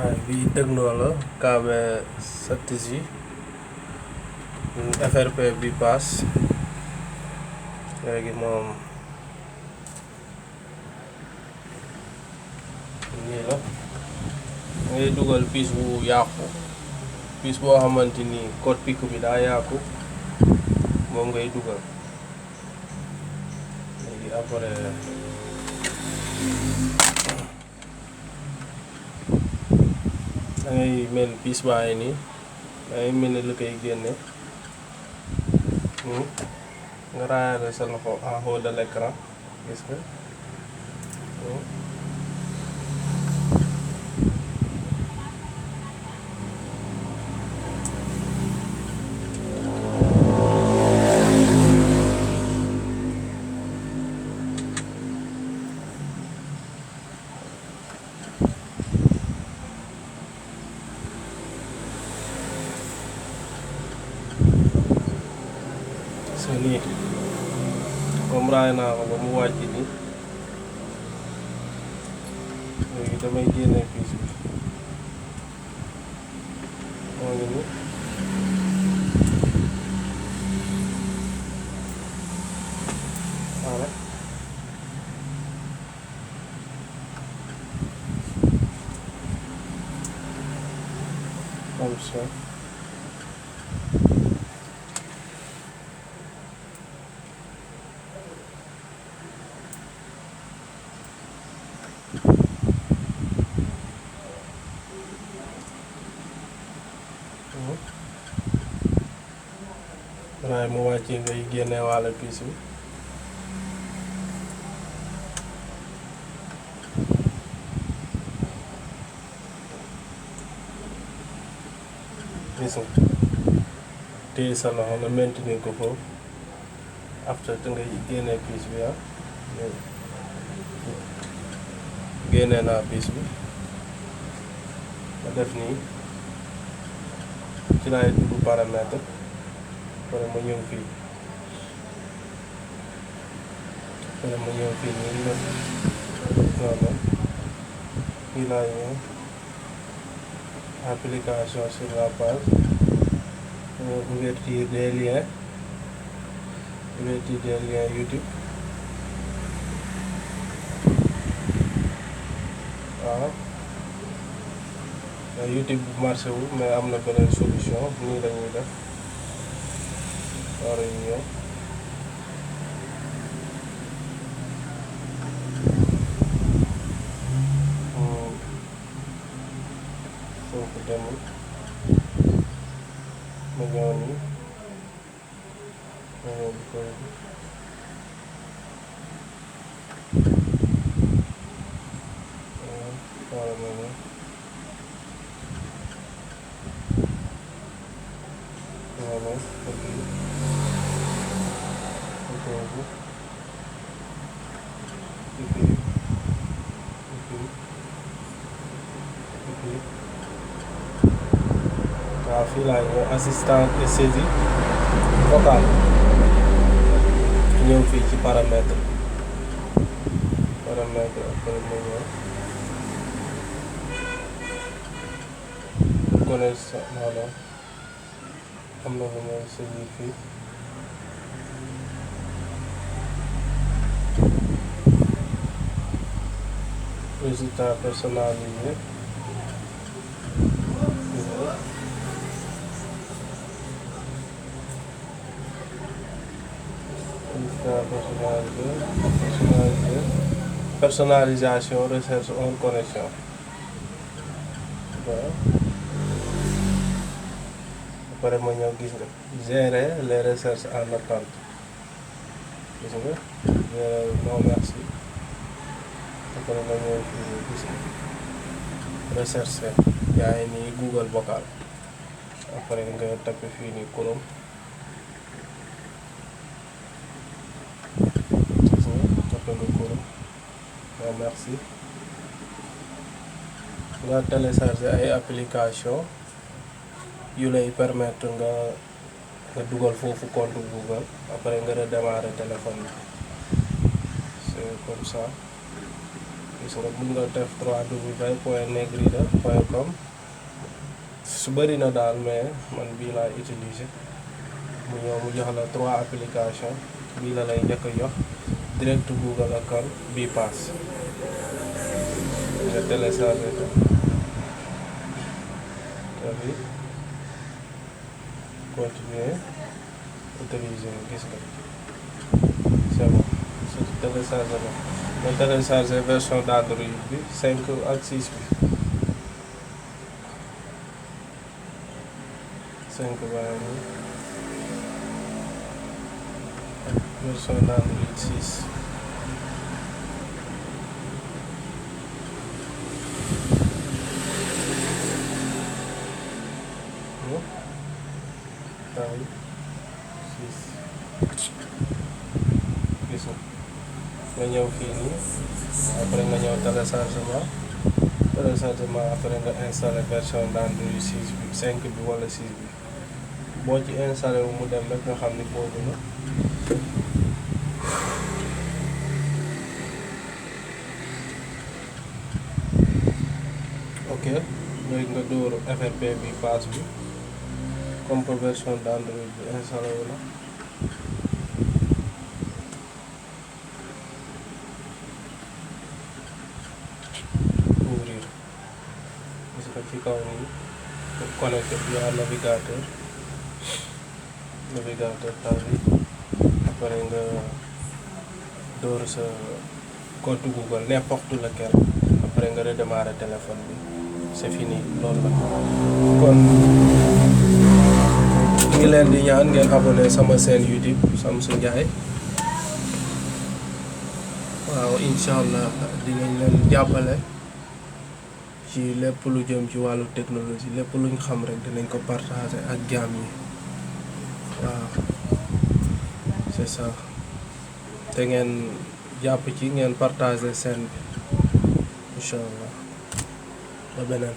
bii Tecno la KB stratégie FRP bi pass léegi moom nii la ngay dugal piis bu yàqu, piis boo xamante ni code PIC bi daa yàqu moom ngay dugal. léegi après da ngay mel piis baa ngi nii da ngay mel ni lu koy génne nga raayale sa loxo en haut de l'écran gis nga so nii comme raay naa ko ba mu wàcc nii léegi damay génne piis bi moo ngi nii voilà comme ça. raay mu wàcc ngay génne wàlla piis bi gis nga téye sa loxo nga maintenir ko foofu après te ngay génne piis bi génne naa piis bi ma def nii ci laay dugg paramètre pare ma ñëw fii nii noonu fii laay ñëw application sur la page ouverture des liens YouTube waaw YouTube bu marché wu mais am na beneen solution nii lañuy def war a ñëw foofu demul ma ñëw nii ma ñëw di koy wala ma ñëw waaw fii laa ñëw assistant et saisie vocale ñëw fii ci paramètre après ma ñëw connaître voilà am na lu may saisir fii résultat personnalisé personnalisation recherche hors connexion waaw après ma ñëw gis nga gérer les recherches en attente gis nga non merci après ma ñëw fii gis nga recherche yaa ngi nii Google vocal après nga tapé fii nii Chrome waaw merci nga télécharger ay application yu lay permettre nga dugal foofu compte Google après nga redémarrer téléphone bi c'est comme ça gis nga mun nga def www.negrida.com su bëri na daal mais man bii laay utiliser mu ñëw mu jox la 3 application bii la lay njëkk a jox direct Google account bii pass nga téléchargé ko bi continuer utiliser gis nga c'est bon su téléchargé la nga téléchargé version d'Android bi 5 ak 6 bi 5 baa ngi version d'Android 6 gis nga ñëw fii nii après nga ñëw téléchargement après nga installé version d'Android 6 bi 5 bi wala 6 bi boo ci installé wu mu dem rek nga xam ni boobu la ok léegi nga dóor FRP bi pass bi comme que version d'Android bi installé wu la ouvrir gis nga ci kaw nii connecté via navigateur par bi après nga dóor sa compte Google n'importe lequel après nga redémarrer téléphone bi c'est fini loolu la kon ngi leen di ñaan ngeen abonné sama chaîne YouTube Samsu Ndiaye waaw incha allah dinañ leen jàppale ci lépp lu jëm ci wàllu technologie lépp luñ xam rek dinañ ko partager ak jaam yi waaw c'est ça te ngeen jàpp ci ngeen partager chaîne bi incha allah ba beneen